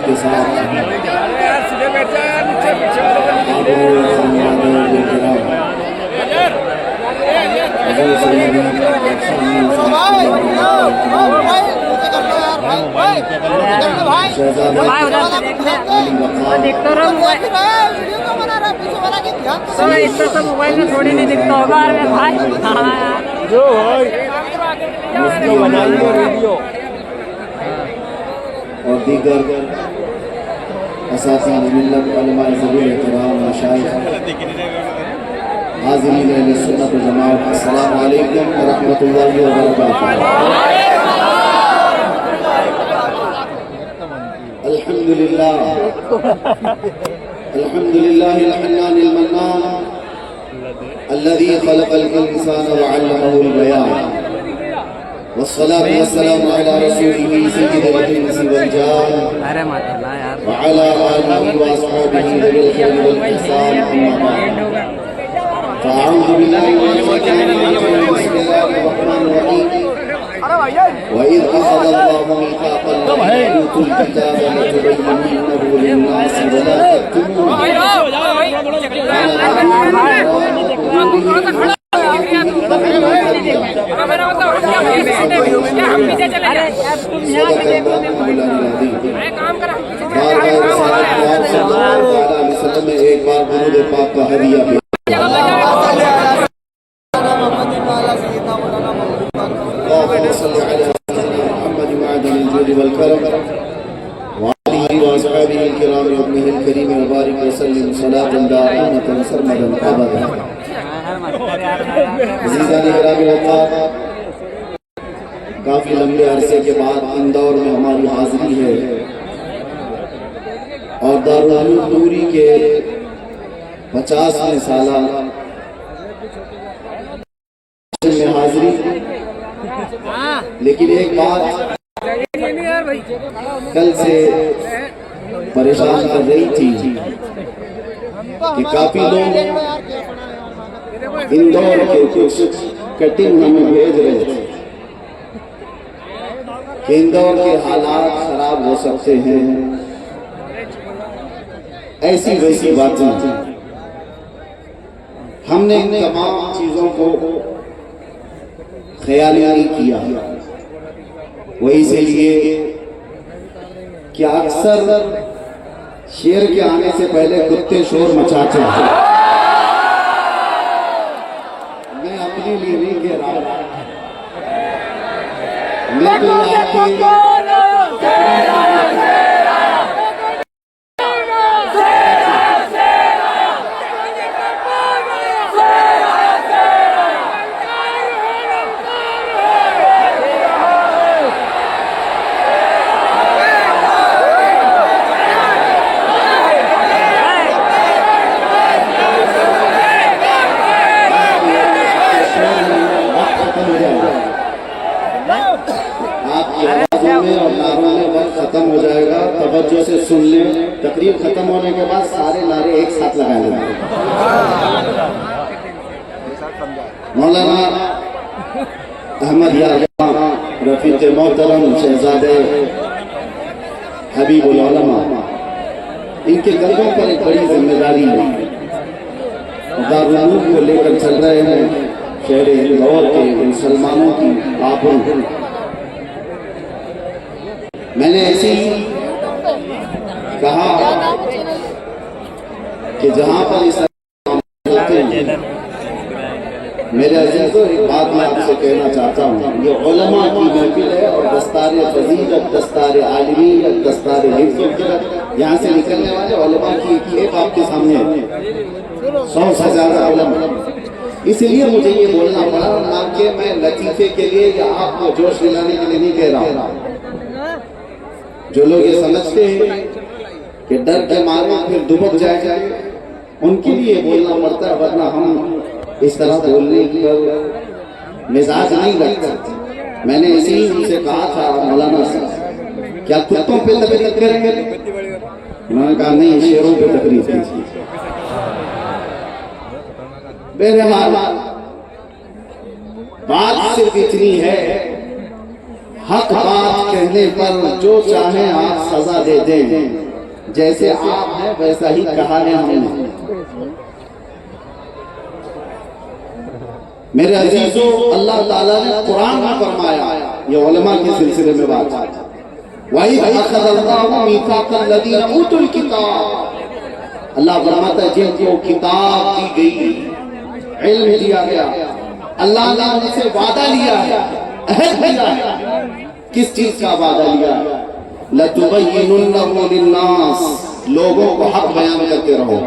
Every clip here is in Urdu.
کے ساتھ موبائل میں تھوڑی نہیں دکھتا ہوگا بھائی اور دیگر اساتذہ ملت علماء ذوی احترام مشائخ حاضرین اہل سنت و جماعت السلام علیکم ورحمۃ اللہ وبرکاتہ۔ الحمدللہ الحنان المنان الذي خلق الانسان وعلمه البيان والصلاة والسلام على رسوله سيد الإنس والجان وعلى آله وأصحابه ذوي الخير والإحسان أما بعد فأعوذ بالله من الشيطان الرجيم بسم الله الرحمن الرحيم وإذ أخذ الله ميثاق الذين أوتوا الكتاب لتبيننه للناس ولا تكتموه ایک بار درود پاک کا ہدیہ اللهم صل على سيدنا محمد معدن الجود والكرم وآله وأصحابه الكرام وابنه الكريم وبارك وسلم صلاة دائمة سرمدا أبدا۔ عزیزان گرامی اوقات، کافی لمبے عرصے کے بعد اندور میں ہماری حاضری ہے اور دارالعلوم نوری کے 50ویں سالہ میں حاضری، لیکن ایک بات کل سے پریشان کر رہی تھی کہ کافی لوگ اندور کے کچھ کٹنگ ہمیں بھیج رہے تھے کہ اندور کے حالات خراب ہو سکتے ہیں، ایسی ویسی باتیں۔ ہم نے ان تمام چیزوں کو خیال نہیں کیا، وہ اس لیے کہ اکثر شیر کے آنے سے پہلے کتے شور مچاتے ہیں۔ میں اپنے لیے نہیں کہہ رہا، میں تو آپ کے ختم ہو جائے گا، توجہ سے سن لیں۔ تقریب ختم ہونے کے بعد سارے نعرے ایک ساتھ لگائیں گے۔ مولانا احمد یارغاں رفیق محترم شہزادے حبیب العلماء، ان کے قلبوں پر ایک بڑی ذمہ داری ہے، دارالعلوم کو لے کر چل رہے ہیں، شہر اندور کے مسلمانوں کی آبرو۔ میں نے ایسے ہی کہا کہ جہاں پر اس میرے عزیزو، ایک بات میں آپ سے کہنا چاہتا ہوں، یہ علماء کی محفل ہے اور دستار فضیلت، دستار عالمیت، دستار حفظ و قرأت، یہاں سے نکلنے والے علماء کی کھیپ آپ کے سامنے ہے، 100 سے زیادہ علماء۔ اس لیے مجھے یہ بولنا پڑا، نہ کہ میں لطیفے کے لیے یا آپ کو جوش دلانے کے لیے نہیں کہہ رہا ہوں۔ جو لوگ یہ سمجھتے ہیں کہ ڈر کے مارے پھر دبک جائے گا، ان کے لیے بولنا پڑتا ہے، ورنہ ہم اس طرح بولنے کی مزاج نہیں رکھتے۔ میں نے اسی ان سے کہا تھا مولانا صاحب کیا کتوں پہ تقریر کریں گے؟ انہوں نے کہا نہیں، شیروں پہ تقریر کیجیے۔ بہرحال بات صرف اتنی ہے، حق بات کہنے پر جو چاہیں آپ سزا دے دیں، جیسے آپ ہیں ویسا ہی کہا ہے ہم نے۔ میرے عزیزوں، اللہ تعالیٰ نے قرآن میں فرمایا، یہ علماء کے سلسلے میں بات ہے، وَإِذْ أَخَذَ اللَّهُ مِيثَاقَ الَّذِينَ أُوتُوا الْكِتَابَ، اللہ فرماتا ہے جن کو کتاب دی گئی، علم دیا گیا، اللہ نے ان سے وعدہ لیا ہے، عہد لیا ہے۔ کس چیز کا وعدہ لیا ہے؟ لَتُبَيِّنُنَّهُ لِلنَّاسِ، لوگوں کو حق بیان کرتے رہو،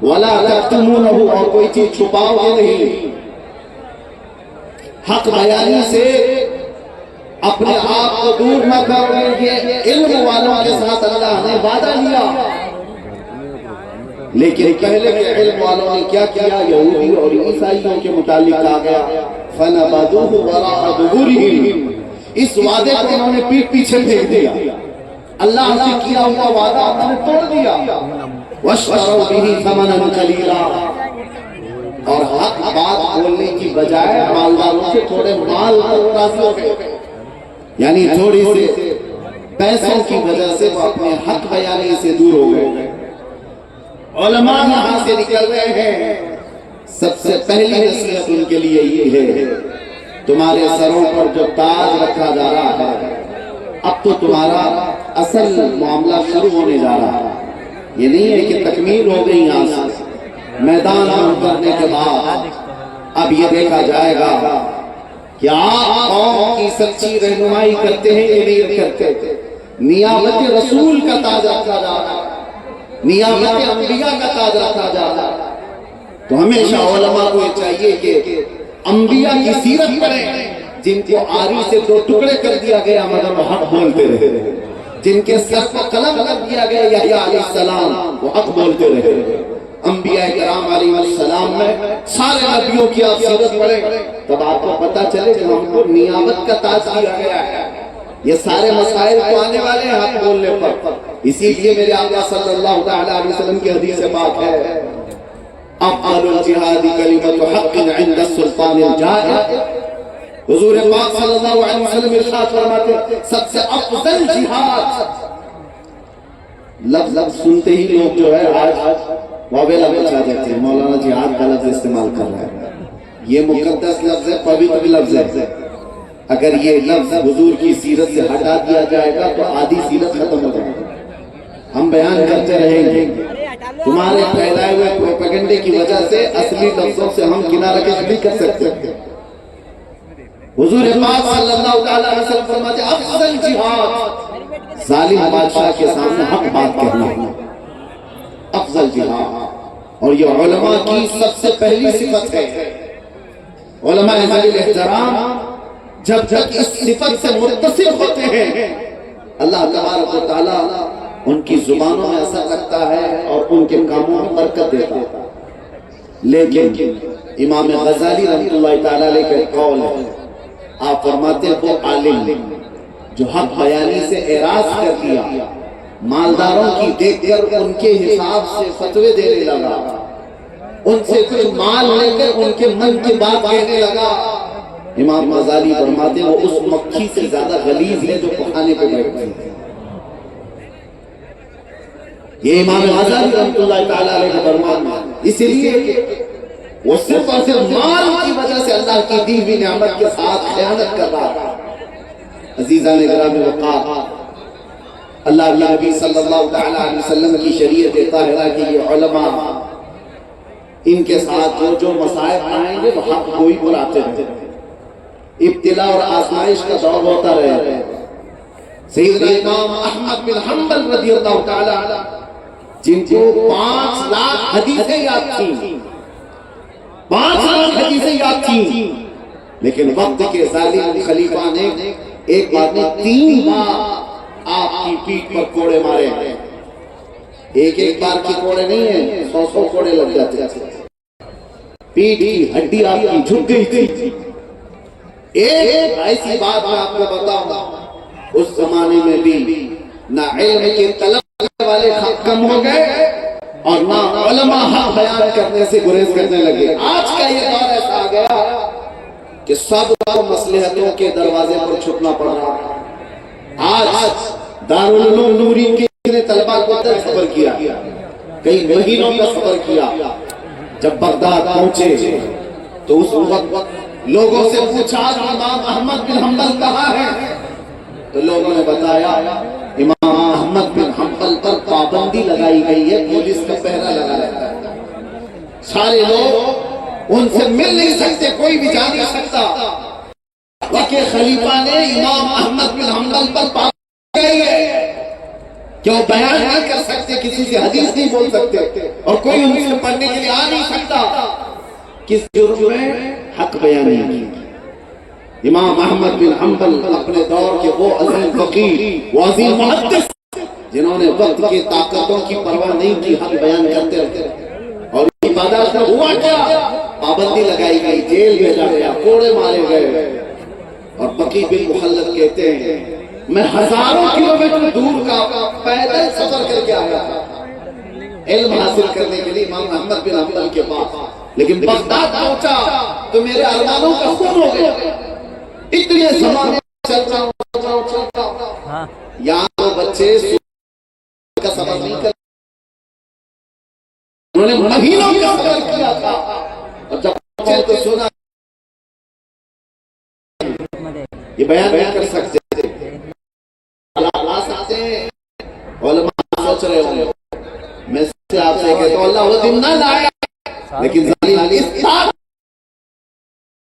وَلَا تَكْتُمُونَهُ، اور کوئی چیز چھپاؤ گے نہیں۔ حق بیانی سے اپنے آپ کو دور نہ کرو، یہ علم والوں کے ساتھ اللہ نے وعدہ لیا۔ لیکن پہلے کے علم والوں نے کیا کیا؟ یہودی اور عیسائیوں کے متعلق کہا گیا فَنَبَذُوهُ وَرَاءَ ظُهُورِهِمْ، اس وعدے کو انہوں نے پیٹھ پیچھے پھینک دیا، اللہ سے کیا ہوا وعدہ انہوں نے توڑ دیا۔ وَاشْتَرَوْا بِهِ ثَمَنًا قَلِيلًا، اور حق بات بولنے کی بجائے مالداروں سے تھوڑے مال پر راضی ہو گئے، یعنی تھوڑی سی پیسوں کی وجہ سے وہ اپنے حق بیانی سے دور ہو گئے۔ علماء یہاں سے نکل رہے ہیں، سب سے پہلی نصیحت ان کے لیے یہ ہے، تمہارے سروں پر جو تاج رکھا جا رہا ہے، اب تو تمہارا اصل معاملہ شروع ہونے جا رہا ہے۔ یہ نہیں ہے کہ تکمیل ہو گئی، یہاں سے میدان میں اترنے کے بعد اب یہ دیکھا جائے گا کہ آپ قوم کی سچی رہنمائی کرتے ہیں یا نہیں کرتے۔ نیابت رسول کا تاج رکھا جا رہا ہے، نیابت انبیاء کا تاج رکھا جا رہا ہے، تو ہمیشہ علماء کو یہ چاہیے کہ انبیاء کی سیرت پڑھیں، جن کو آری سے دو ٹکڑے کر دیا گیا مگر وہ حق بولتے رہے، جن کے سر پر قلم کر دیا گیا یحییٰ علیہ السلام، وہ حق بولتے رہے۔ انبیاء کرام علیہ السلام میں سارے نبیوں کی آپ سیرت پڑھیں، تب آپ کو پتہ چلے کہ ہم کو نیابت کا تاج دیا گیا ہے۔ یہ سارے مسائل تو آنے والے ہیں حق بولنے پر، اسی لیے میرے آقا صلی اللہ علیہ وسلم کی حدیث سے بات ہے، افضل الجہاد کلمۃ حق عند السلطان الجائر۔ حضور پاک صلی اللہ علیہ وسلم ارشاد فرماتے ہیں سب سے افضل جہاد، لفظ سنتے ہی لوگ جو ہے آج واویلا بچا دیتے ہیں، مولانا جہاد کا لفظ استعمال کر رہے ہیں، یہ مقدس لفظ ہے، پوتر لفظ ہے، اگر یہ لفظ حضور کی سیرت سے ہٹا دیا جائے گا تو آدھی سیرت ختم ہو جائے گی۔ ہم بیان کرتے رہیں گے، تمہارے پھیلائے ہوئے پروپیگنڈے کی وجہ سے اصلی لفظوں سے ہم کنارہ کش بھی کر سکتے ہیں۔ حضور پاک صلی اللہ علیہ وسلم فرماتے افضل جہاد، ظالم بادشاہ کے سامنے حق بات کہنا، افضل جہاد، اور یہ علماء کی سب سے پہلی صفت ہے۔ علماء ذوی احترام جب تک اس صفت سے متصف ہوتے ہیں، اللہ تبارک و تعالیٰ ان کی زبانوں میں اثر رکھتا ہے اور ان کے کاموں میں برکت دیتا ہے۔ لیکن امام غزالی رحمۃ اللہ تعالیٰ علیہ کا ایک قول ہے، آپ فرماتے ہیں وہ عالم جو حق بیانی سے اعراض کر دیا، مالداروں کی دیکھ کر ان کے حساب سے فتوے دینے لگا، ان سے کچھ مال لے کر ان کے من کی بات کہنے لگا، امام غزالی فرماتے ہیں وہ اس مکھی سے زیادہ غلیظ ہے جو پخانے پہ بیٹھتی ہے۔ یہ امام غزالی رحمۃ اللہ تعالیٰ علیہ کا فرمان ہے، اسی لیے وہ صرف اور صرف مال کی وجہ سے اللہ کی دی ہوئی نعمت کے ساتھ خیانت کر رہا تھا۔ عزیزان گرامی وقار، اللہ کے نبی صلی اللہ علیہ وسلم کی شریعت طاہرہ کی یہ علماء، ان کے ساتھ جو مسائل آئیں گے وہ حق گوئی بلاتے ہیں، ابتلا اور آزمائش کا دور ہوتا رہے۔ سیدنا امام احمد بن حنبل رضی اللہ تعالی جن کو 5 لاکھ حدیثیں یاد تھیں، 5 لاکھ حدیثیں یاد تھیں، لیکن وقت کے ظالم خلیفہ نے ایک بار میں 3 بار آپ کی پیٹھ پر کوڑے مارے، ایک بار کی کوڑے نہیں ہیں، 100 کوڑے لگ جاتے تھے، پیٹھ کی ہڈی آپ کی جھک گئی تھی۔ ایک ایسی بات میں آپ کو بتاؤں، اس زمانے میں بھی نہ علم کے طلب والے کم ہو گئے اور نہ علماء حق بیان کرنے سے گریز کرنے لگے۔ آج کا یہ دور ایسا آ گیا کہ کہ سب کو مصلحتوں کے دروازے پر چھپنا پڑ رہا ہے۔ آج دارالعلوم نوری کے نے طلبہ کو سفر کیا، کئی مہینوں کا سفر کیا۔ جب بغداد پہنچے تو اس وقت لوگوں سے پوچھا امام احمد بن حنبل کہاں ہے؟ تو لوگوں نے بتایا امام احمد بن حنبل پر پابندی لگائی گئی ہے، پولیس کا پہرا لگا رہتا ہے، سارے لوگ ان سے مل نہیں سکتے، کوئی بھی جا نہیں سکتا۔ وقت خلیفہ نے امام احمد بن حنبل پر پابندی لگائی ہے کہ وہ بیان نہیں کر سکتے، کسی سے حدیث نہیں بول سکتے، اور کوئی ان سے پڑھنے کے لیے آ نہیں سکتا۔ کس جرم میں؟ حق بیانی کی۔ امام احمد بن حنبل اپنے دور کے وہ عظیم فقیہ، وہ عظیم محدث جنہوں نے وقت کی طاقتوں کی پرواہ نہیں کی، حق بیان کرتے رہتے، اور عبادت ہوا کیا؟ پابندی لگائی گئی، جیل بھیجا گیا، کوڑے مارے گئے۔ اور بقی بن مخلد کہتے ہیں میں ہزاروں کلومیٹر دور کا پیدل سفر کر کے آیا تھا علم حاصل کرنے کے لیے امام احمد بن حنبل کے پاس، لیکن بغداد پہنچا تو میرے ارمانوں کا خون ہو گیا۔ اتنے زمانے چلتا ہوں یہاں تو بچے کا سفر نہیں کر، انہوں نے مہینوں کا سفر کیا تھا، اور جب پہنچے تو سنا یہ بیان نہیں کر سکتے، لا سکتے ہیں۔ علماء سوچ رہے ہوں میں سے آپ سے کہتا ہوں اللہ وہ دن نہ لائے، لیکن ظالم اس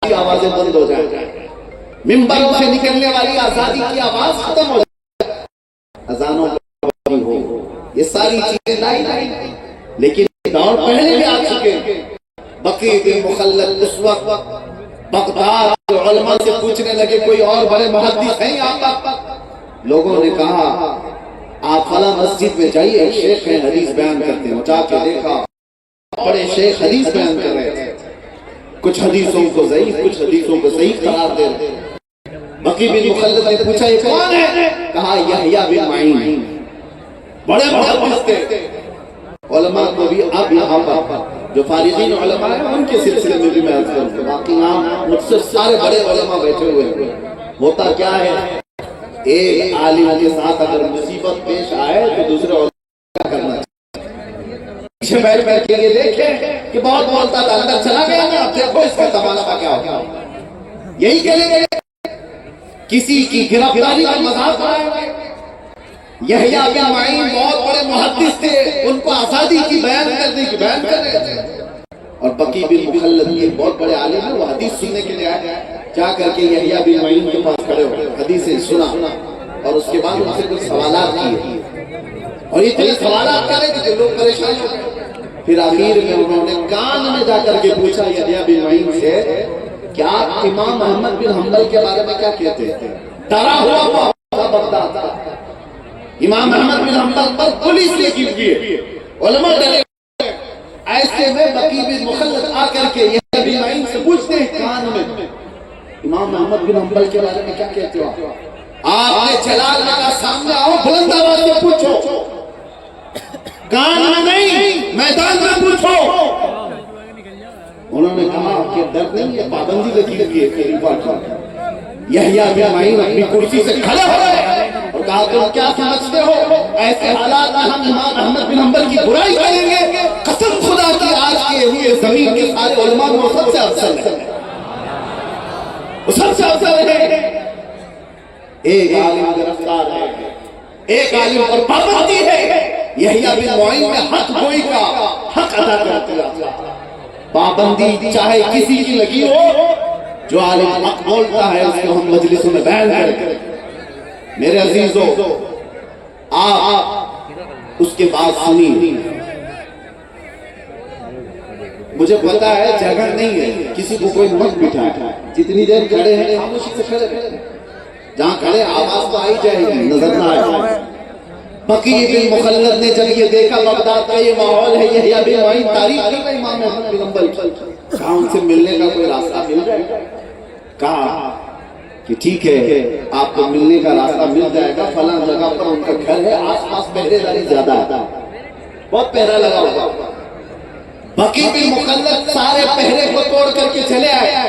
کی آوازیں بند ہو جائیں، ممبروں سے نکلنے والی آزادی کی آواز ختم ہو جائے، اذانوں پر ہو، یہ ساری چیزیں لائی، لیکن دور پہلے بھی آ چکے۔ بقی بن مخلد اس وقت بغداد کے علماء سے پوچھنے لگے کوئی اور بڑے محدث ہیں یہاں پر؟ لوگوں نے کہا آپ فلاں مسجد میں جائیے، ایک شیخ ہیں حدیث بیان کرتے ہیں۔ جا کے دیکھا بڑے شیخ حدیث بیان کر رہے تھے، کچھ حدیثوں کو ضعیف کچھ حدیثوں کو صحیح قرار دے رہے تھے۔ بقی بن مخلد نے پوچھا یہ کون ہے؟ کہا یحییٰ بن معین، بڑے محدث تھے۔ علماء کو بھی اب یہاں پر جو فارغین علماء ہیں ان کے سلسلے میں بھی میں عرض کروں، باقی یہاں مجھ سے سارے بڑے علماء بیٹھے ہوئے ہیں۔ ہوتا کیا ہے ایک عالم کے ساتھ اگر مصیبت پیش آئے تو دوسرے علماء کیا کرنا چاہیے؟ پیچھے بیٹھ کے یہ دیکھیں کہ بہت بولتا تھا اندر چلا گیا نا، اب دیکھو اس کا تماشا کیا ہوگا، یہی کہہ گے کسی کی گرفتاری کا مذاق آئے گے۔ یحییٰ بن معین بہت بڑے محدث تھے، ان کو آزادی کی بیان کرنے کی بیان کر رہے تھے، اور بقی بن مخلد یہ بہت بڑے عالم ہیں، وہ حدیث سننے کے لیے آئے، جا کر کے یحییٰ بن معین کے پاس کھڑے ہوئے، حدیثیں سنا، اور اس کے بعد ان سے کچھ سوالات کیے، اور اتنے سوالات کرے کہ جو لوگ پریشان ہو گئے۔ پھر آخر میں انہوں نے کان میں جا کر کے پوچھا یحییٰ بن معین سے کیا امام احمد بن حنبل کے بارے میں کیا کہتے ہیں؟ ڈرا ہوا وہ تھا بغداد تھا، امام احمد بن حنبل پر پولیس لگی ہوئی ہے، علماء ڈرے، ایسے میں بقی بن مخلد آ کر کے یحییٰ بن معین سے پوچھتے ہیں کان میں امام احمد بن حنبل کے بارے میں کیا کہتے ہو؟ آپ نے جلال لگا سامنے آؤ، بلند آواز سے پوچھو، کان میں نہیں میدان میں پوچھو۔ انہوں نے کہا کہ ڈر نہیں ہے، پابندی لگی ہوئی ہے خلیفہ کی۔ یحییٰ بن معین اپنی کرسی سے کھڑے ہو گئے اور کہا تم کیا سمجھتے ہو ایسے حالات میں ہم امام احمد بن حنبل کی برائی کریں گے؟ قسم خدا کی آج کے ہوئے زمین کے سارے علماء میں وہ سب سے افضل ہے، وہ سب سے افضل ہے۔ ایک عالم گرفتار ہے، ایک عالم پر پابندی ہے، یحییٰ بن معین میں حق گوئی کا حق ادا کرتے ہیں۔ پابندی چاہے کسی کی لگی ہو، جو عالم حق بولتا ہے اس کو ہم مجلسوں میں بیان کریں۔ میرے عزیزو آپ اس کے بعد سنی، مجھے پتا ہے جگہ نہیں ہے، کسی کو کوئی مت بٹھائے، جتنی دیر کھڑے ہیں خاموشی سے کھڑے ہیں، جہاں کھڑے آواز تو آئی جائے گی، نظر نہ آئے۔ بقی بن مخلد نے جب یہ دیکھا بغداد کا یہ ماحول ہے، یحییٰ بن معین تاریخ کر رہے امام احمد بن حنبل، کہا ان سے ملنے کا کوئی راستہ مل جائے گا؟ کہا کہ ٹھیک ہے آپ کو ملنے کا راستہ مل جائے گا، فلاں جگہ پر ان کا گھر ہے، آس پاس پہرے داری زیادہ ہے، بہت پہرا لگا ہوگا۔ بقی بن مخلد سارے پہرے کو توڑ کر کے چلے آئے،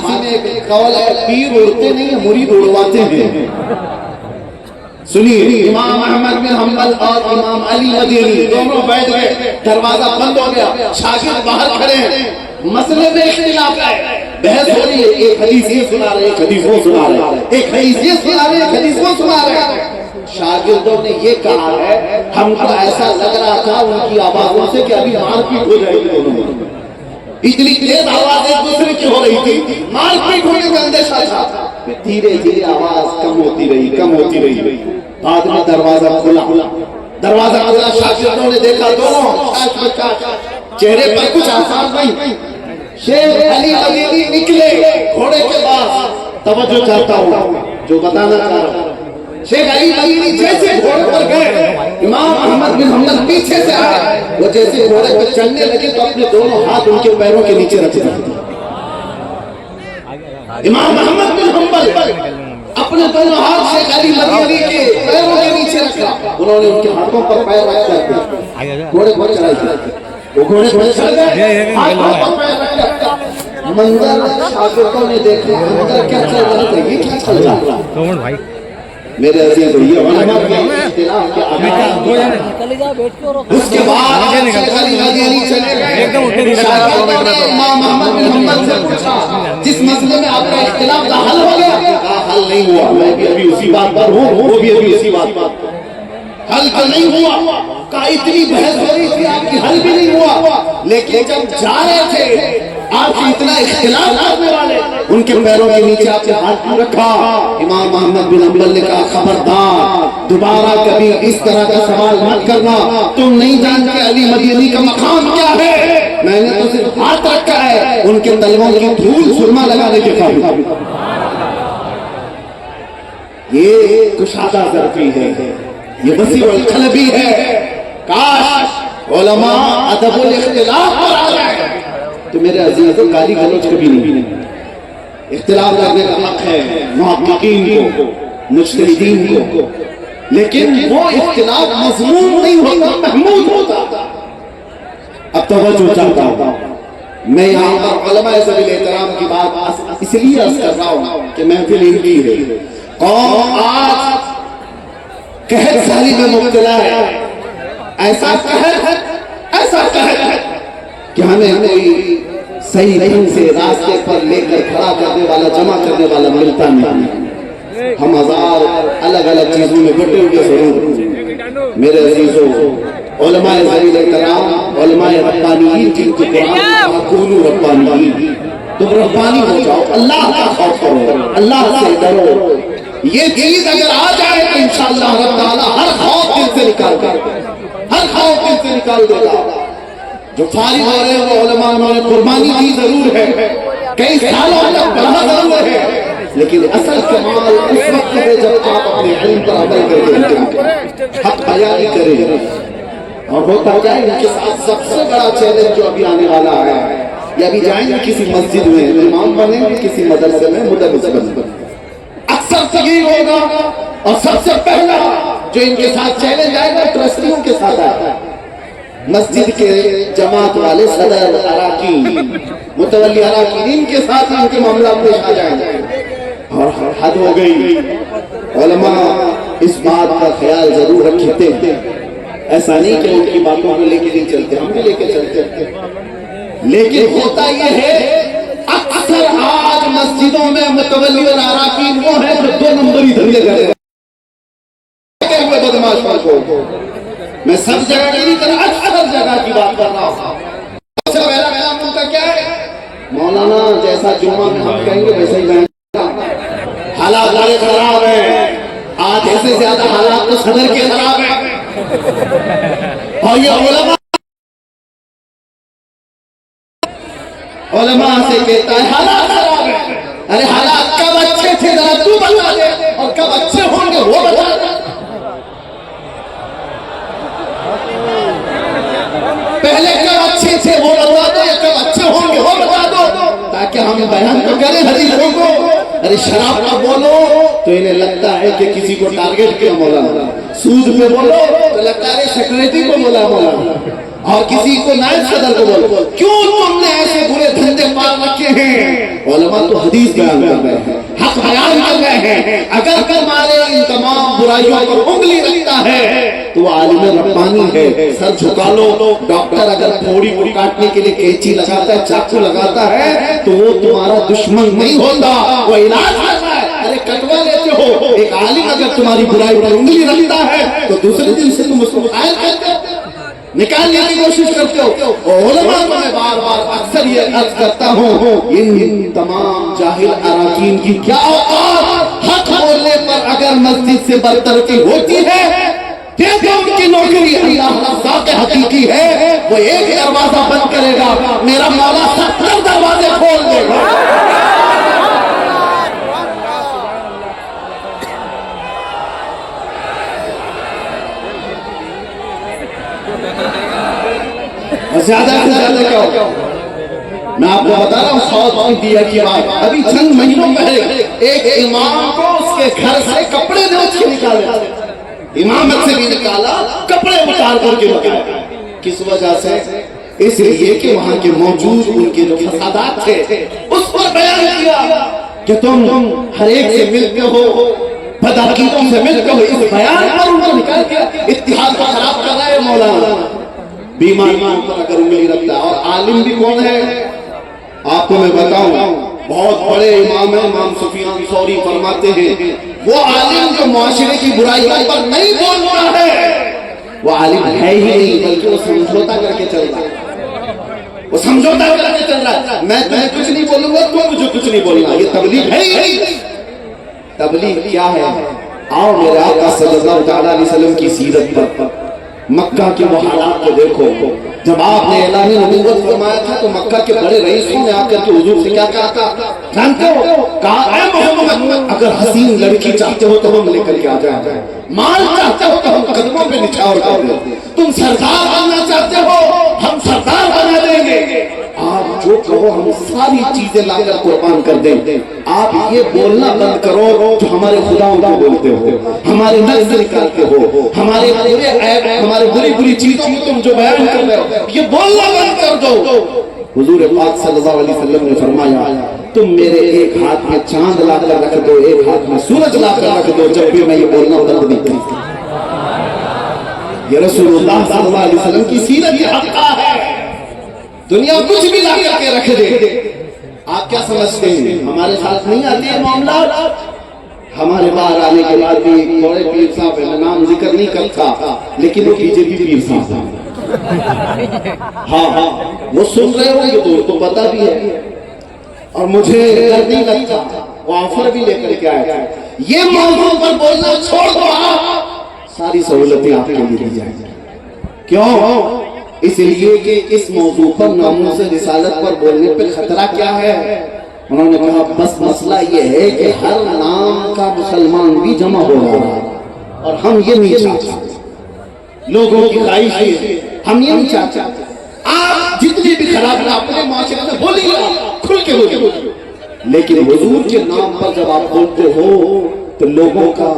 فارسی میں ایک قول ہے پیر اڑتے نہیں ہیں مرید اڑواتے ہیں. سنیے امام احمد بن حنبل اور امام علی مدینی دونوں بیٹھ گئے, دروازہ بند ہو گیا, شاگرد باہر کھڑے ہیں, مسئلے میں اختلاف ہے, بحث ہو رہی ہے, ایک حدیث یہ سنا رہے ایک حدیث وہ سنا رہے, ایک حدیث یہ سنا رہے ایک حدیث وہ سنا رہے. شاگردوں نے یہ کہا ہے ہم کو ایسا لگ رہا تھا ان کی آوازوں سے کہ ابھی مار پیٹ ہو جائے گی دونوں میں, اتنی تیز آواز ایک دوسرے کی ہو رہی تھی, مار پیٹ ہونے کا اندیشہ تھا. دھیرے دھیرے آواز کم ہوتی رہی. بعد میں دروازہ کھلا, شاگردوں نے دیکھا دونوں چہرے پر کچھ آسان نہیں. شیخ علی مدینی نکلے گھوڑے کے پاس, توجہ چاہتا ہوں جو بتانا چاہ رہا ہوں. شیخ علی مدینی جیسے گھوڑے پر گئے, امام احمد بن حنبل پیچھے سے آئے, وہ جیسے گھوڑے پر چلنے لگے تو اپنے دونوں ہاتھ ان کے پیروں کے نیچے رکھ دیے. امام احمد بن حنبل اپنے دونوں ہاتھ شیخ علی مدینی کے پیروں کے نیچے رکھا, انہوں نے ان کے ہاتھوں پر پیر رکھ کر گھوڑے پر چڑھائی. وہ گھوڑے پر چڑھ گئے, ہاتھوں پر پیر رکھ کر منظر شاگردوں نے دیکھا منظر کیا چل رہا تھا, یہ کیا چل رہا تھا. میرے عزیز یہ علماء کے اختلاف کے آغاز, اس کے بعد شیخ علی مدینی چلے گئے. شاگردوں نے امام احمد بن حنبل سے پوچھا جس مسئلے میں آپ کا اختلاف کا حل ہو گیا؟ کہا حل نہیں ہوا, میں بھی ابھی اسی بات پر ہوں, وہ بھی ابھی اسی بات پر. حل تو نہیں ہوا, کہا اتنی بحث ہو رہی تھی آپ کی حل بھی نہیں ہوا, لیکن جب جا رہے تھے آپ کی اتنا اختلاف کرنے والے ان کے پیروں کے نیچے آپ نے ہاتھ کیوں رکھا؟ امام احمد بن حنبل نے کہا خبردار دوبارہ کبھی اس طرح کا سوال مت کرنا, تم نہیں جانتے علی مدینی کا مقام کیا ہے, میں نے تو صرف ہاتھ رکھا ہے ان کے تلووں کی دھول سرما لگانے کے قابل. یہ کشادہ ظرفی ہے, یہ وسیع القلبی ہے. کاش علماء ادب الاختلاف پر آ جائے تو میرے عزیزوں گالی گلوچ کبھی نہیں. اختلاف کرنے کا حق ہے محققین کو, مجتہدین کو, لیکن وہ اختلاف مذموم نہیں ہوتا, محمود ہوتا. اب توجہ چاہتا ہوں میں یہاں پر علماء ذوی احترام کی بات اس لیے عرض کر رہا ہوں کہ محفل ان کی ہے. قوم آج قحط سالی میں مبتلا ہے, ایسا قحط کہ ہمیں کوئی صحیح ڈھنگ سے راستے پر لے کر کھڑا کرنے والا, جمع کرنے والا ملتا نہیں. ہم ہزار الگ الگ چیزوں میں بٹے ہوئے ضرور. میرے عزیزوں علماء ذوی احترام, علماء ربانیین جن کی قرآن کونوا ربانیین, تم ربانی ہو جاؤ, اللہ کا خوف کرو, اللہ سے ڈرو. یہ چیز اگر آ جائے تو انشاءاللہ رب تعالیٰ ہر خوف دل سے نکال دے گا, ہر خوف دل سے نکال دے گا. جو فارغ ہو رہے ہیں وہ علماء انہوں نے قربانی دی ضرور ہے, کئی سالوں تک پڑھا ضرور ہے, لیکن اصل کمال اس وقت ہے جب آپ اپنے علم پر عمل کرتے حق بیان کریں. اور ہوتا جائے ان کے ساتھ سب سے بڑا چیلنج جو ابھی آنے والا ہے, یہ ابھی جائیں گے کسی مسجد میں امام بنیں گے, کسی مدرسے میں مدرس بنیں گے, اکثر تغییر ہوگا. اور سب سے پہلا جو ان کے ساتھ چیلنج آئے گا ٹرسٹیوں کے ساتھ آئے گا. مسجد کے جماعت والے صدر اراکین, متولی اراکین, ان کے ساتھ ان کے معاملات پیش آ جائیں گے. اور حد ہو گئی. علماء اس بات کا خیال ضرور رکھتے ہیں, ایسا نہیں کہ ان کی باتوں کو لے کے نہیں چلتے, ہم بھی لے کے چلتے ہیں, لیکن ہوتا یہ ہے اکثر آج مسجدوں میں متولی اور اراکین وہ ہیں جو 2 نمبری دھندے کرتے ہوئے بدماش کو. میں سب جگہ کی نہیں کر اکثر جگہ کی بات کر رہا ہوں. سب سے پہلا کلام ان کا کیا ہے؟ مولانا جیسا جمعہ میں ہم کہیں گے ویسا ہی میں. حالات بڑے خراب ہیں, آدھے سے زیادہ حالات تو صدر کے خراب ہیں. اور یہ علماء سے کہتا ہے حالات خراب ہیں. ارے حالات کب اچھے تھے ذرا تو بتا دے, اور کب اچھے ہوں گے وہ بتا دے. پہلے کب اچھے تھے وہ بتا دو, یا کب اچھے ہوں گے وہ بتا دو, تاکہ ہم بیان تو کریں حدیثوں کو. ارے شراب کا بولو تو انہیں لگتا ہے کہ کسی کو ٹارگٹ کیا مولانا, سود پہ بولو تو لگتا ہے سیکریٹری کو بولا مولانا, اور کسی کو نائب صدر کو بولو کیوں تم نے ایسے برے دھندے پال رکھے ہیں؟ علماء تو حدیث بیان کر رہے ہیں، حق بیان کر رہے ہیں، اگر تمہارے ان تمام برائیوں پر انگلی رکھتا ہے تو وہ عالم ربانی ہے، سر جھکا لو۔ ڈاکٹر اگر پھوڑی کو کاٹنے کے لیے قینچی لگاتا ہے، چاقو لگاتا ہے تو وہ تمہارا دشمن نہیں ہوتا، وہ علاج کرتا ہے۔ ارے کٹوا لیتے ہو، ایک عالم اگر تمہاری برائی پر انگلی رکھتا ہے تو دوسرے دن سے تم اس کو قائل کرتے ہو، نکالنے کی کوشش کرتے ہو۔ علماء کو میں بار بار اکثر یہ عرض کرتا ہوں، ان تمام جاہل اراکین کی کیا اوقات، حق بولنے پر اگر مسجد سے برطرفی ہوتی ہے، دیکھو ان کی نوکری اللہ رزاق حقیقی ہے، وہ ایک دروازہ بند کرے گا، میرا مولا 70 دروازے کھول دے گا۔ زیادہ سے زیادہ کیا ہو؟ میں آپ کو بتا رہا ہوں ساؤتھ انڈیا کی بات، ابھی چند مہینوں پہلے ایک امام کو اس کے گھر سے کپڑے نوچ کے نکالے، امامت سے بھی نکالا، کپڑے اتار کر کے نکالا۔ کس وجہ سے؟ اس لیے کہ وہاں کے موجود ان کے جو فسادات تھے اس پر بیان کیا کہ تم ہر ایک سے ملتے ہو، بدعقیدوں سے ملتے ہو، اس بیان پر ان کو نکال کے اتحاد کو خراب کر رہا ہے مولانا۔ بیماریوں پر اگر انگلی رکھتا ہے، اور عالم بھی کون ہے آپ کو میں بتاؤں، بہت بڑے امام ہیں، امام سفیان ثوری فرماتے ہیں وہ عالم جو معاشرے کی برائیوں پر نہیں بولتا ہے وہ عالم ہے ہی نہیں، بلکہ وہ سمجھوتا کر کے چل رہا ہے، وہ سمجھوتا کر کے چل رہا ہے۔ میں تمہیں کچھ نہیں بولوں گا، تم مجھے کچھ نہیں بولنا، یہ تبلیغ ہے ہی نہیں۔ تبلیغ کیا ہے؟ آؤ میرے آقا صلی اللہ تعالیٰ علیہ وسلم کی سیرت پر مکہ کے وہ حالات کو دیکھو۔ جب آپ نے اعلان نبوت فرمایا تھا تو مکہ کے بڑے رئیسوں نے آ کر کے حضور سے کیا کہا تھا جانتے ہو؟ کہا اے محمد اگر حسین لڑکی چاہتے ہو تو ہم لے کر کے آ جائیں، مال چاہتے ہو تو ہم قدموں پہ نچھاور کر دیں، تم سردار بننا چاہتے ہو ہم سردار بنا دیں گے، آپ جو کہو ہم ساری چیزیں لا کر قربان کر دیں۔ آپ یہ بولنا بند کرو جو ہمارے خداؤں کو بولتے ہو، ہمارے نفس نکالتے ہو، ہمارے برے عیب، ہمارے بری بری چیزوں کو تم جو بیان کر رہے ہو یہ بولنا بند کر دو۔ حضور پاک صلی اللہ علیہ وسلم نے فرمایا تم میرے ایک ہاتھ میں چاند لا کر رکھ دو، ایک ہاتھ میں سورج لا کر رکھ دو، جب بھی میں یہ بولنا بند نہیں کرتا۔ یہ رسول اللہ صلی اللہ علیہ وسلم کی سیرت یہ حقہ ہے، دنیا کچھ بھی لا کر کے رکھ دے۔ آپ کیا سمجھتے ہیں ہمارے ساتھ نہیں آتے ہیں معاملات؟ ہمارے باہر آنے کے بعد بھی ایک بڑے پیر صاحب ہے، نام ذکر نہیں کرتا لیکن وہ بی جے پی پیر صاحب ہیں، ہاں وہ سن رہے ہو یہ تو ان کو پتا بھی ہے، اور مجھے ڈر نہیں لگتا، وہ آفر بھی لے کر کے آئے یہ موضوع پر بولنا چھوڑ دو، آپ ساری سہولتیں آپ کے لیے دی جائیں گی۔ کیوں؟ اس لیے کہ اس موضوع پر ناموس رسالت پر بولنے پر خطرہ کیا ہے؟ انہوں نے کہا بس مسئلہ یہ ہے کہ ہر نام کا مسلمان بھی جمع ہو رہا ہے اور ہم یہ نہیں چاہتے، لوگوں کی خواہش ہے ہم یہ نہیں چاہتے۔ آپ جتنی بھی خراب اپنے معاشرے میں بولیے، کھل کے بولیے، لیکن حضور کے نام پر جب آپ بولتے ہو تو لوگوں کا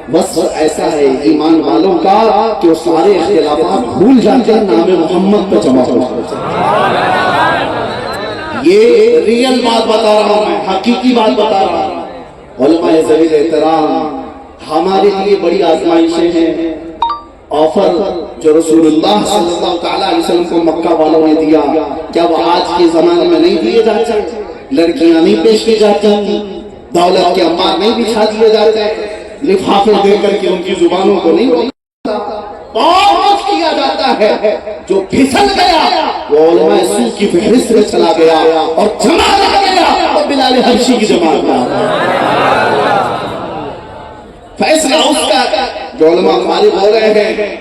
بس ایسا ہے ایمان والوں کا کہ وہ سارے اختلافات بھول جاتے ہیں، نام محمد پہ جمع ہو جاتے ہیں۔ یہ ریئل بات بتا رہا ہوں، میں حقیقی بات بتا رہا ہوں۔ علماء ذویل احترام ہمارے لیے بڑی آزمائشیں ہیں۔ آفر جو رسول اللہ صلی اللہ تعالیٰ علیہ وسلم کو مکہ والوں نے دیا کیا وہ آج کے زمانے میں نہیں دیے جاتے؟ لڑکیاں نہیں پیش کی جاتی، دولت کے انبار نہیں بچھا دیے جاتے، لفافے دے کر کے ان کی زبانوں کو نہیں روکا، بہت کچھ کیا جاتا ہے۔ جو پھسل گیا وہ علماء سو کی فہرست میں چلا گیا اور جماعت آ گیا اور بلال حبشی کی جماعت آ گیا۔ فیصلہ اس کا جو علماء فارغ ہو رہے ہیں،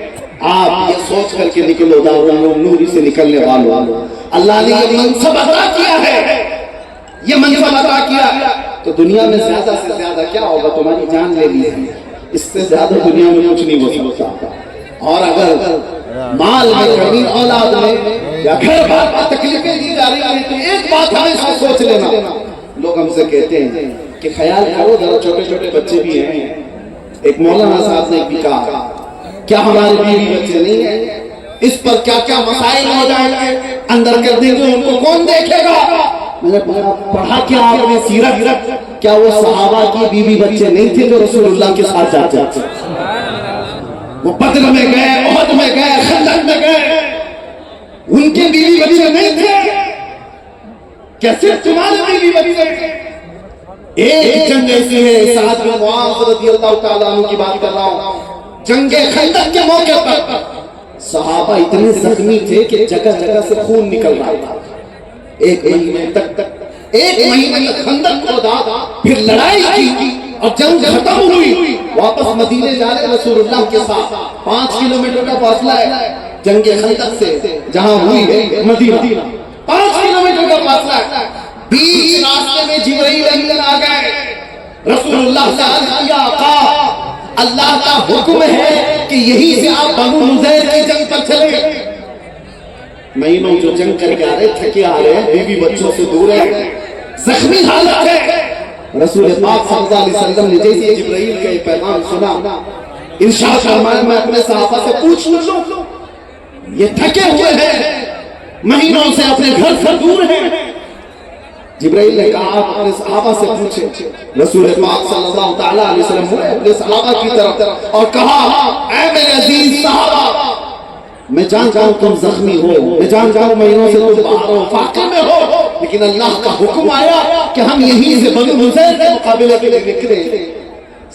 آپ یہ سوچ کر کے نکلو دارالعلوم نوری سے نکلنے والوں، اللہ نے یہ منصب عطا کیا ہے، یہ منصب عطا کیا تو دنیا میں زیادہ سے زیادہ کیا ہوگا؟ تمہاری جان لے لی ہے، اس سے زیادہ دنیا میں کچھ نہیں ہو سکتا۔ اور اگر مال میں کمی، اولاد میں یا گھر بار پر تکلیفیں دی جا رہی ہیں تو ایک بات ہمیشہ سوچ لینا، لوگ ہم سے کہتے ہیں کہ خیال کرو ذرا چھوٹے چھوٹے بچے بھی ہیں، ایک مولانا صاحب نے بھی کہا کیا ہمارے بیوی بچے نہیں ہیں؟ اس پر کیا کیا مسائل ہو جائیں گے، اندر کر دیں گے، ان کو کون دیکھے گا؟ میں نے پڑھا کیا آپ نے سیرت، کیا وہ صحابہ کی بیوی بچے نہیں تھے جو رسول اللہ کے ساتھ جاتے تھے؟ وہ بدر میں گئے، احد میں گئے، خندق میں گئے، ان کے بیوی بچے نہیں تھے؟ کیسے تمہارے بیوی بچے؟ ایک جنگ ایسی ہے، سعد بن معاذ رضی اللہ تعالیٰ عنہ کی بات کر رہا ہوں، جنگ خندق کے موقع پر صحابہ اتنے زخمی تھے کہ جگہ جگہ سے خون نکل رہا تھا۔ ایک مہینے تک خندق کھودا، پھر لڑائی کی اور جنگ ختم ہوئی، واپس مدینے جا رہے رسول اللہ کے ساتھ، 5 کلومیٹر کا فاصلہ ہے جنگ خندق سے جہاں ہوئی ہے مدینہ، 5 کلومیٹر کا فاصلہ ہے۔ بیچ راستے میں جبرائیل امین آ گئے، رسول اللہ سے عرض کیا آقا اللہ کا حکم ہے کہ یہی سے آپ بنو نذیر کی جنگ پر چلے۔ مہینوں جو جنگ کر کے آ رہے، تھکے آ رہے ہیں، بیوی بچوں سے دور ہیں، زخمی حالت ہے۔ رسول پاک صلی اللہ علیہ وسلم نے جیسے جبرائیل کا یہ پیغام سنا، ارشاد فرمایا میں اپنے صحابہ سے پوچھ لوں، یہ تھکے ہوئے ہیں، مہینوں سے اپنے گھر سے دور ہیں۔ جبرائیل نے کہا آپ اپنے صحابہ سے پوچھیں۔ رسول پاک صلی اللہ تعالیٰ علیہ وسلم ہوئے اپنے صحابہ کی طرف اور کہا اے میرے عزیز صحابہ، میں جانتا ہوں تم زخمی ہو، میں جانتا ہوں مہینوں سے تم باہر ہو، فاقے میں ہو، لیکن اللہ کا حکم آیا کہ ہم یہیں سے بنو نذیر کے مقابلے کے لیے نکلے۔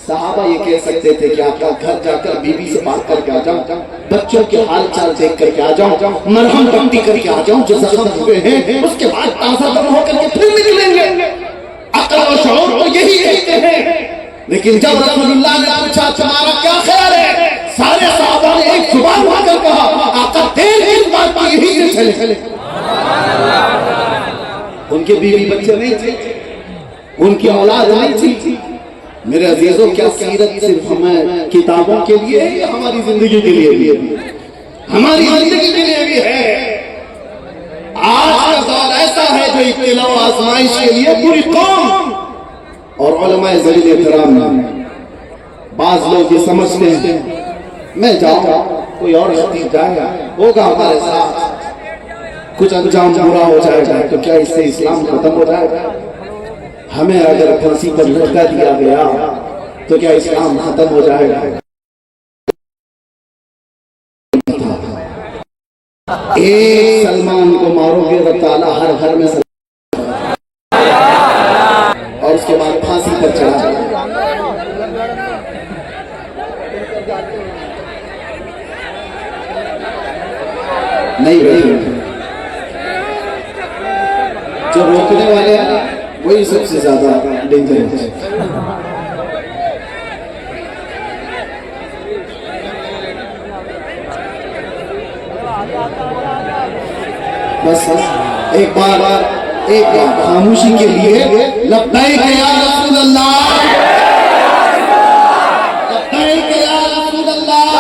صحابہ یہ کہہ سکتے تھے کہ آپ کا گھر جا کر بیوی سے بات کر کے آ جاؤں، بچوں کے حال چال دیکھ کر کے آ جاؤں، مرہم پٹی کر کے آ جاؤں جو زخم ہوئے ہیں، اس کے بعد تازہ دم ہو کر کے پھر نکلیں گے۔ عقل و شعور تو یہی کہتے ہیں، لیکن جب رسول اللہ نے پوچھا تمہارا کیا خیال ہے، سارے صحابہ نے ایک زبان ہو کر کہا آقا دیر اس بات کی یہی سے چلے۔ ان کے بیوی بچے نہیں تھے، ان کی اولاد نہیں تھی۔ میرے عزیزوں کیا سیرت صرف ہمیں کتابوں کے لیے ہے یا ہماری زندگی کے لیے بھی ہے؟ ہماری زندگی کے لیے بھی ہے۔ آج کا دور ایسا ہے جو ابتلاء و آزمائش کے لیے پوری قوم اور علماء ذلیل احترام ہیں۔ بعض لوگ یہ سمجھتے ہیں میں جاؤں کوئی اور خطیب جائے گا، ہوگا ہمارے ساتھ، کچھ انجام برا ہو جائے گا تو کیا اس سے اسلام ختم ہو جائے گا؟ ہمیں اگر پھانسی پر لٹکا دیا گیا تو کیا اسلام ختم ہو جائے گا؟ ایک سلمان کو مارو گے رب تعالیٰ ہر گھر میں اور اس کے بعد پھانسی پر چڑھا جائے گا۔ نہیں رہے جو روکنے والے ہیں وہی سب سے زیادہ ڈینجر ہے۔ بس ایک بار خاموشی کے لیے لبیک یا رسول اللہ، لبیک یا رسول اللہ۔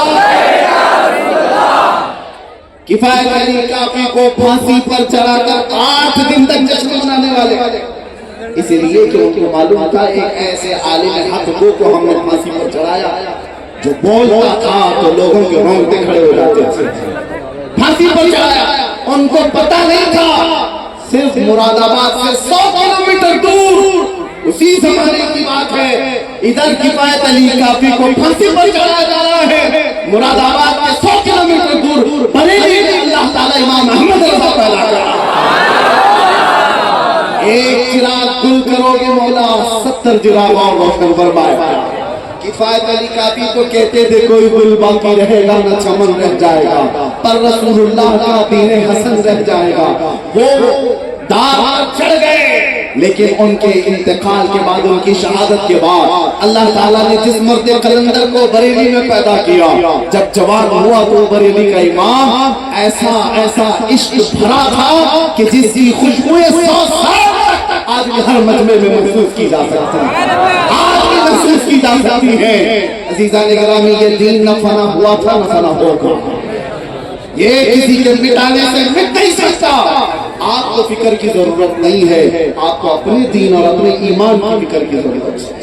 کفایت علی کافی کو پھانسی پر چڑھا کر 8 دن تک جشن منانے والے، اس لیے کہ ان کو معلوم تھا ایک ایسے عالم حق کو ہم نے پھانسی پر چڑھایا جو بولتا تھا تو لوگوں کے رونگٹے کھڑے ہو جاتے تھے۔ پھانسی پر چڑھایا، ان کو پتہ نہیں تھا صرف مراد آباد سے 100 کلومیٹر دور اسی زمانے کی بات ہے، ادھر کفایت علی کافی کو پھانسی پر چڑھایا جا رہا ہے، مراد آباد کے 100 کلومیٹر دور بریلی میں اللہ تعالیٰ امام احمد رضا پیدا کر ایک چراغ گل کرو گے مولا 70 چراغ اور روشن فرمائے۔ کفایت علی کافی کو کہتے تھے کوئی گل باقی رہے گا نہ چمن رہ جائے گا، پر رسول اللہ کا دین حسن رہ جائے گا۔ وہ دار چڑھ گئے، لیکن ان کے انتقال کے بعد، ان کی شہادت کے بعد اللہ تعالیٰ نے جس مرد قلندر کو بریلی میں پیدا کیا، جب جوان ہوا تو بریلی کا امام ایسا عشق بھرا تھا کہ جس کی خوشبوئیں 100 سال آج بھی ہر مجمع میں محسوس کی جا سکتی ہیں، آج بھی محسوس کی جا سکتی ہیں۔ عزیزان گرامی، یہ دین نہ فنا ہوا تھا نہ فنا ہوگا، یہ کسی کے مٹانے سے مٹ نہیں سکتا۔ آپ کو فکر کی ضرورت نہیں ہے، آپ کو اپنے دین اور اپنے ایمان کی فکر کی ضرورت ہے۔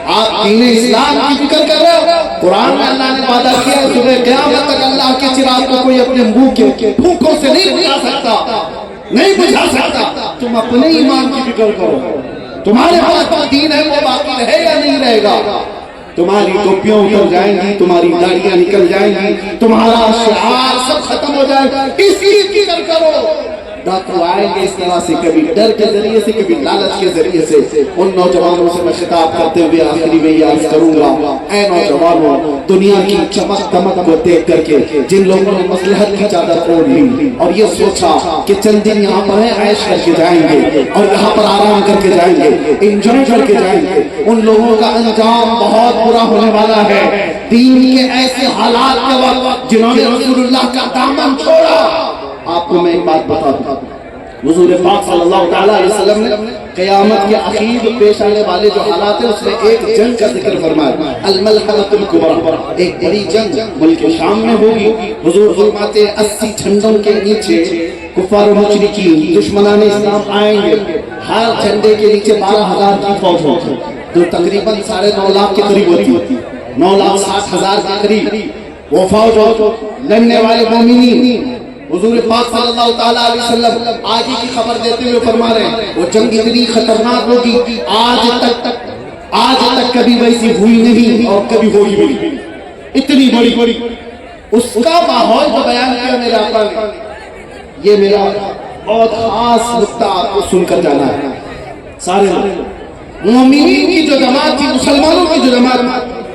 آپ دین اسلام کی فکر کر رہے ہو؟ قرآن میں اللہ نے وعدہ کیا ہے صبح قیامت تک اللہ کے چراغ کو کوئی اپنے منہ کے پھونکوں سے نہیں بجھا سکتا، نہیں بجھا سکتا۔ تم اپنے ایمان کی فکر کرو، تمہارے پاس دین ہے وہ باقی رہے یا نہیں رہے گا؟ تمہاری ٹوپیاں اتر جائیں گی، تمہاری داڑیاں نکل جائیں گی، تمہارا شعار سب ختم ہو جائے گا، اس کی فکر کرو۔ ڈاکٹر آئیں گے اس طرح سے، کبھی ڈر کے ذریعے سے، کبھی لالچ کے ذریعے سے۔ ان نوجوانوں سے میں خطاب کرتے ہوئے آخری میں یہ عرض کروں گا، اے نوجوانوں، دنیا کی چمک دمک کو دیکھ کر کے جن لوگوں نے مصلحت کی چادر اوڑھ لی اور یہ سوچا کہ چند دن یہاں پر ہیں، عیش کر کے جائیں گے اور یہاں پر آرام کر کے جائیں گے، انجوائے کر کے جائیں گے، ان لوگوں کا انجام بہت برا ہونے والا ہے۔ دین کے ایسے حالات کے وقت جنہوں نے رسول اللہ کا دامن چھوڑا۔ آپ کو میں ایک بات بتا دوں، حضور پاک صلی اللہ تعالیٰ علیہ وسلم نے قیامت کے اخیر پیش آنے والے جو حالات ہیں اس میں ایک جنگ کا ذکر فرمایا، الملحمۃ الکبریٰ، ایک بڑی جنگ ملک شام میں ہوگی۔ حضور فرماتے ہیں 80 جھنڈوں کے نیچے کفار و مشرکین دشمنان اسلام آئیں گے، ہر جھنڈے کے نیچے 12,000 کی فوج ہوگی، جو تقریباً 9.5 لاکھ کے قریب ہوتی ہے، 9,60,000 کے قریب وہ فوج لڑنے والے مومنین۔ حضور پاک صلی اللہ تعالیٰ علیہ وسلم آگے کی خبر دیتے ہوئے فرما رہے ہیں وہ جنگ اتنی خطرناک ہوگی، آج تک کبھی ویسی ہوئی نہیں اور کبھی ہوئی بھی نہیں، اتنی بڑی۔ اس کا ماحول جو بیان کیا میرے آقا نے، یہ میرا بہت خاص نقطہ آپ کو سن کر جانا ہے۔ سارے مومنین کی جو جماعت تھی، مسلمانوں کی جو جماعت،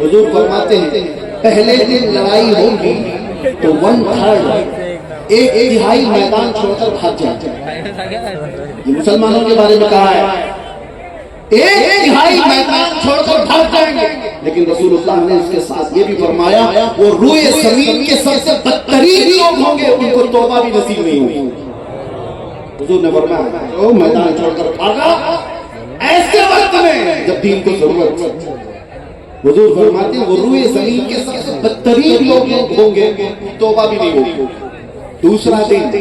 حضور فرماتے ہیں پہلے دن لڑائی ہوگی تو 1/3 ایک تہائی میدان چھوڑ کر بھاگ جاتے ہیں۔ یہ مسلمانوں کے بارے میں کہا ہے، ایک تہائی میدان چھوڑ کر بھاگ جائیں گے، لیکن رسول اللہ نے اس کے ساتھ یہ بھی فرمایا وہ روئے زمین کے سب سے بدترین لوگ ہوں گے، ان کو توبہ بھی نصیب نہیں ہوگی۔ حضور نے فرمایا جو میدان چھوڑ کر بھاگا ایسے وقت میں جب دین کو ضرورت، حضور فرماتے ہیں وہ روئے زمین کے سب سے بدترین لوگ ہوں گے، توبہ بھی نہیں ہوگی۔ دوسرا دن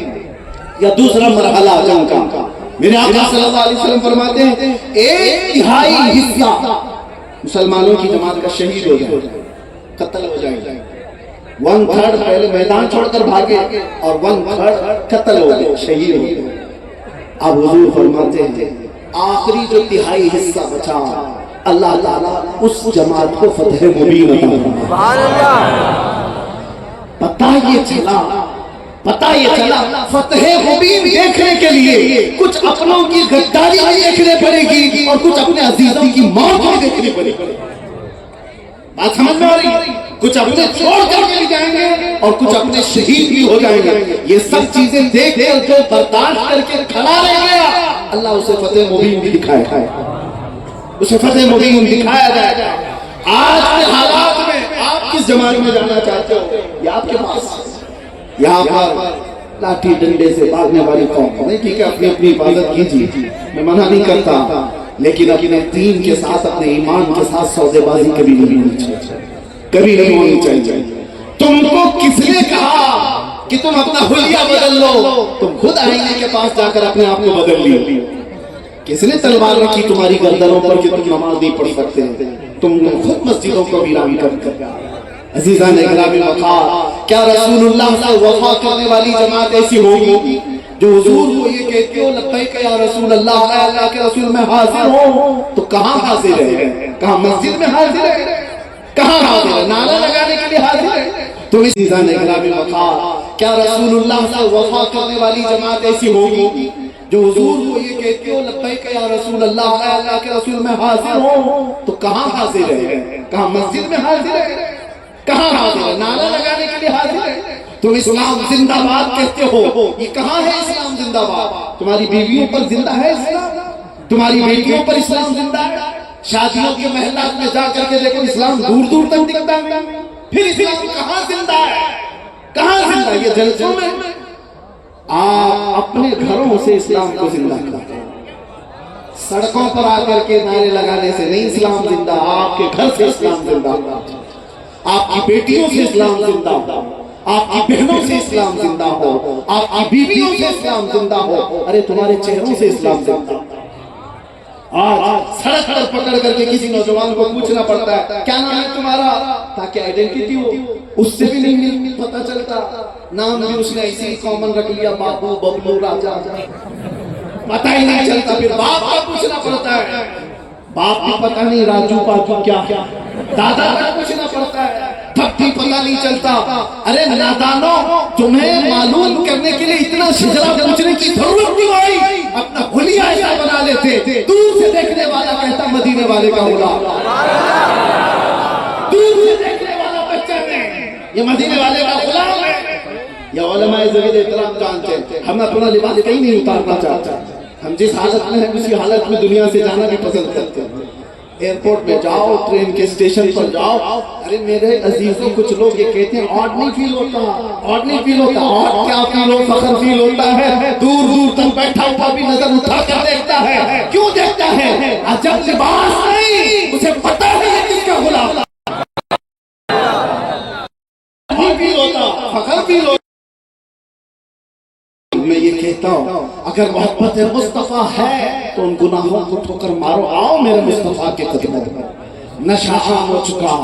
یا دوسرا مرحلہ جنگ کا، میرے آقا صلی اللہ علیہ وسلم فرماتے ہیں 1/3 حصہ مسلمانوں کی جماعت کا شہید ہو جائے، قتل ہو جائے۔ 1/3 پہلے میدان چھوڑ کر بھاگے اور 1/3 قتل ہو گئے، شہید ہو گئے۔ اب حضور فرماتے ہیں آخری جو تہائی حصہ بچا، اللہ تعالیٰ اس جماعت کو فتح مبین عطا فرمائے۔ پتہ یہ چلا فتح مبین دیکھنے کے لیے کچھ اپنوں کی غداری بھی دیکھنے پڑے گی اور کچھ اپنے عزیزوں کی موت بھی دیکھنی پڑے گی۔ بات سمجھ میں آ رہی؟ کچھ اپنے چھوڑ کر کے جائیں گے اور کچھ اپنے شہید بھی ہو جائیں گے۔ یہ سب چیزیں دیکھ کر جو برداشت کر کے کھڑا رہ گیا، اللہ اسے فتح مبین بھی دکھائے، اسے فتح مبین دکھایا جائے۔ آج کے حالات میں آپ کس جماعت میں جانا چاہتے ہو؟ یہ آپ کے پاس یہاں پر لاٹھی ڈنڈے سے بھاگنے والی قوم نہیں، ٹھیک ہے اپنی اپنی حفاظت کیجیے، میں منع نہیں کرتا، لیکن اپنے دین کے ساتھ اپنے ایمان کے ساتھ سودے بازی کبھی نہیں ہونی چاہیے، کبھی نہیں ہونی چاہیے۔ تم کو کس نے کہا کہ تم اپنا حلیہ بدل لو؟ تم خود آئینے کے پاس جا کر اپنے آپ کو بدل لیو۔ کس نے تلوار رکھی تمہاری گردنوں پر کہ تم نماز نہیں پڑھ سکتے؟ تم خود مسجدوں کو ویران کر عزیزان اکرامی وقار، کیا رسول اللہ سے وفا کرنے والی جماعت ایسی ہوگی جو حضور کو یہ کہتی ہو لبیک یا رسول اللہ، اے اللہ کے رسول میں حاضر ہوں؟ تو کہاں حاضر ہے؟ کہاں مسجد میں حاضر ہے؟ کہاں حاضر ہے؟ نعرہ لگانے کے لیے حاضر ہے؟ تو عزیزان اکرامی وقار، کیا رسول اللہ سے وفا کرنے والی جماعت ایسی ہوگی جو حضور کو یہ کہتی ہو لبیک یا رسول اللہ، اے اللہ کے رسول میں حاضر ہوں؟ تو کہاں حاضر ہے؟ کہاں مسجد میں حاضر ہے؟ کہاں حاضر ہے؟ نعرہ لگانے کے لیے حاضر ہے؟ تم اسلام زندہ باد کہتے ہو، یہ کہاں ہے اسلام زندہ باد؟ تمہاری بیویوں پر زندہ ہے اسلام؟ تمہاری بیٹیوں پر اسلام زندہ ہے؟ شادیوں کے محلات میں جا کر کے دیکھو اسلام دور دور تک دکھتا ہے، پھر اسلام کہاں زندہ ہے؟ کہاں زندہ ہے؟ یہ جلسوں میں آپ اپنے گھروں سے اسلام کو زندہ کرتے ہیں، سڑکوں پر آ کر کے نعرے لگانے سے نہیں اسلام زندہ، آپ کے گھر سے اسلام زندہ ہوگا، آپ کی بیٹیوں سے اسلام زندہ ہو، آپ کی بہنوں سے اسلام زندہ ہو، آپ کی بیویوں سے اسلام زندہ ہو، ارے تمہارے چہروں سے اسلام زندہ ہو۔ آج سڑک پر پکڑ کر کے کسی نوجوان کو پوچھنا پڑتا ہے کیا نام ہے تمہارا، تاکہ آئیڈینٹی ہو، اس سے بھی نہیں پتا چلتا، نام بھی اس نے ایسی کامن رکھ لیا، بابو ببلو راجا، پتہ ہی نہیں چلتا۔ پھر باپ کا پوچھنا پڑتا ہے، باپ بھی پتہ نہیں راجو پاجو کیا، دادا کا پوچھنا پڑتا ہے، تب بھی پتہ نہیں چلتا۔ ارے نادانو، تمہیں معلوم کرنے کے لیے اتنا شجرا پوچھنے کی ضرورت نہیں آئی، اپنا حلیہ ایسا بنا لیتے، دور سے دیکھنے والا کہتا مدینے والے کا غلام، دور سے دیکھنے والا بچہ نہیں، یہ مدینے والے کا غلام ہے۔ یا علماء زوید احترام جانتے ہیں، ہم اپنا لباس کہیں نہیں اتارنا چاہتے، ہم جس حالت میں ہیں اسی حالت میں دنیا سے جانا بھی پسند کرتے ہیں۔ ایئرپورٹ میں جاؤ، ٹرین کے اسٹیشن پر جاؤ، ارے میرے عزیزوں کچھ لوگ یہ کہتے ہیں آڈ نہیں فیل ہوتا، آڈ نہیں فیل ہوتا، آڈ کیا فیل ہو، فخر فیل ہوتا ہے۔ دور دور تک بیٹھا ہوا بھی نظر اٹھا کر دیکھتا ہے، کیوں دیکھتا ہے؟ عجب لباس نہیں، اسے پتہ ہے یہ کس کا غلام، فیل ہوتا، فخر فیل ہوتا۔ میں یہ کہتا ہوں اگر محبت مصطفیٰ ہے تو ان گناہوں کو ٹھوکر مارو، آؤ میرے مصطفیٰ کے قدموں میں۔ نشہ عام ہو چکا،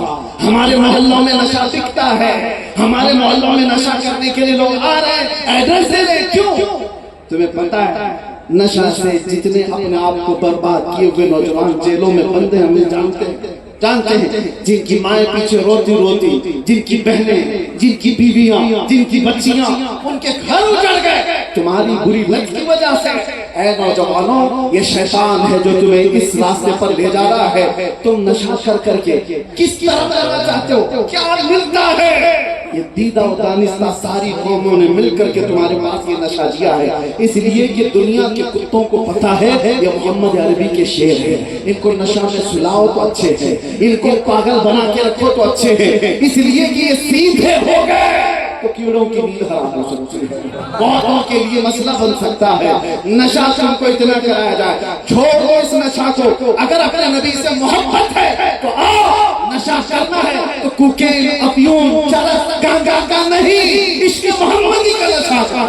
ہمارے محلوں میں نشہ بکتا ہے، ہمارے محلوں میں نشہ کرنے کے لیے لوگ آ رہے ہیں، ایڈریس دے دیں، کیوں؟ تمہیں پتہ ہے نشہ سے جتنے اپنے آپ کو برباد کیے ہوئے نوجوان جیلوں میں بندے ہمیں جانتے ہیں، جن کی مائیں پیچھے روتی روتی، جن کی بہنیں، جن کی بیویاں، جن کی بچیاں، ان کے گھر اجڑ گئے تمہاری بری لت کی وجہ سے۔ اے نوجوانوں، یہ شیطان ہے جو تمہیں اس راستے پر لے جا رہا ہے۔ تم نشہ کر کے کس طرف جانا چاہتے ہو؟ کیا ملتا ہے؟ یہ دیدہ و دانستہ ساری قوموں نے مل کر کے تمہارے پاس یہ نشہ دیا ہے، اس لیے کہ دنیا کے کتوں کو پتہ ہے یہ محمد عربی کے شعر ہے، ان کو نشہ میں سلاؤ تو اچھے ہیں، ان کو پاگل بنا کے رکھو تو اچھے ہیں، اس لیے کہ یہ سیدھے ہو گئے تو کیڑوں کی نیند حرام ہو سکتی ہے، بہتوں کے لیے مسئلہ بن سکتا ہے۔ نشہ تم کو اتنا کرایا جائے، چھوڑ دو اس نشہ کو، اگر اپنے نبی سے محبت ہے تو آؤ، نشہ کرنا ہے تو کوکین، افیون، چرس، گانگا کا نہیں، عشق محمدی کا نشہ کرو،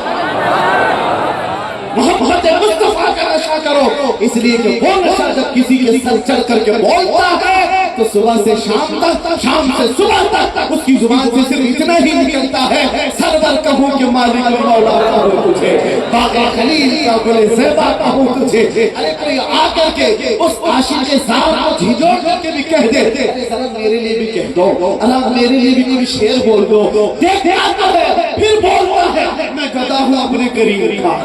محبت مصطفیٰ کا نشہ کرو، اس لیے کہ وہ نشہ جب کسی کے سر چڑھ کر کے بولتا ہے تو صبح سے شام تک، شام سے صبح تک اس کی زبان سے صرف اتنا ہی نکلتا ہے، سرور کہوں کہ مالک و مولا کہوں تجھے، باغ خلیل کا گل زیبا کہوں تجھے۔ ارے کوئی آ کر کے اس عاشق کے ذات کو جھنجھوڑ کر کے بھی کہہ دے، ذرا میرے لیے بھی کہہ دو، اللہ میرے لیے بھی کوئی شعر بول دو، دیکھتا ہے پھر بولتا ہے میں گدا ہوں اپنے کریم کا،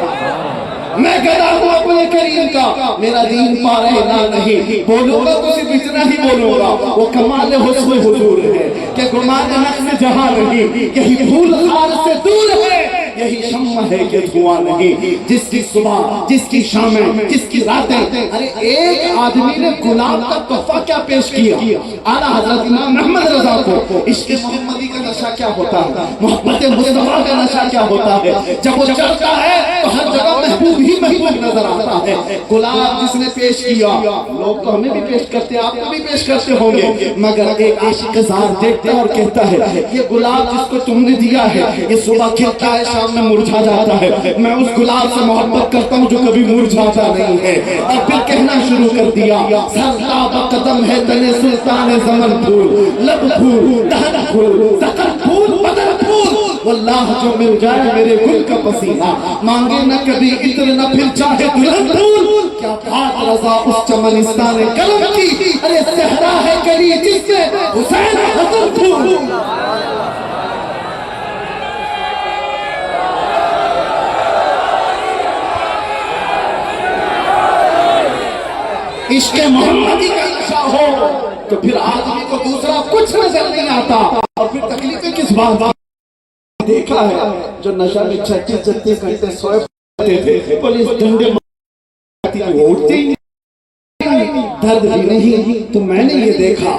میں گدا ہوں اپنے کریم کا، میرا دین پا رہنا نہیں، بولوں گا تو صرف اتنا ہی بولوں گا، وہ کمال حسن حضور ہے کہ گمان نقص جہاں نہیں، یہی پھول خار سے دور ہے، یہی شمع ہے کہ دھواں نہیں، جس کی صبح، جس کی شامیں، جس کی راتیں۔ ارے ایک آدمی نے گلاب کا تحفہ کیا پیش کیا اعلیٰ حضرت امام محمد رضا کو، عشق محمدی کا نشہ کیا ہوتا ہے، محبت مصطفیٰ کا نشہ کیا ہوتا ہے، جب وہ چڑھتا ہے تو ہر جگہ محبوب ہی محبوب نظر آتا ہے۔ گلاب جس نے پیش کیا، لوگ تو ہمیں بھی پیش کرتے، آپ کو بھی پیش کرتے ہوں گے، مگر ایک عاشق زار دیکھتا ہے اور کہتا ہے یہ گلاب جس کو تم نے دیا ہے یہ صبح کھلتا ہے، شام میں مرجھا جاتا ہے، میں اس گلاب سے محبت کرتا ہوں جو کبھی مرجھاتا نہیں ہے۔ اور پھر کہنا شروع کر دیا سرتاب قدم ہے تنے سلطان زمن پھول، لب پھول، دہن پھول، سقر پھول، بدر پھول، واللہ جو مل جائے میرے گل کا پسینہ، مانگے نہ کبھی عطر نہ پھر چاہے دلہن پھول، کیا بات رضا اس چمنستان قلم کی، ارے صحرا ہے کلی جس سے حسین حسن پھول۔ عشق محمدی کا نشہ ہو تو پھر آدمی کو دوسرا کچھ نظر نہیں آتا، اور پھر تکلیفیں کس بات؟ دیکھا ہے جو نشہ میں 36 گھنٹے سوئے پڑتے تھے، پولیس ڈنڈے مارتی اٹھتے ہی درد بھی نہیں، تو میں نے یہ دیکھا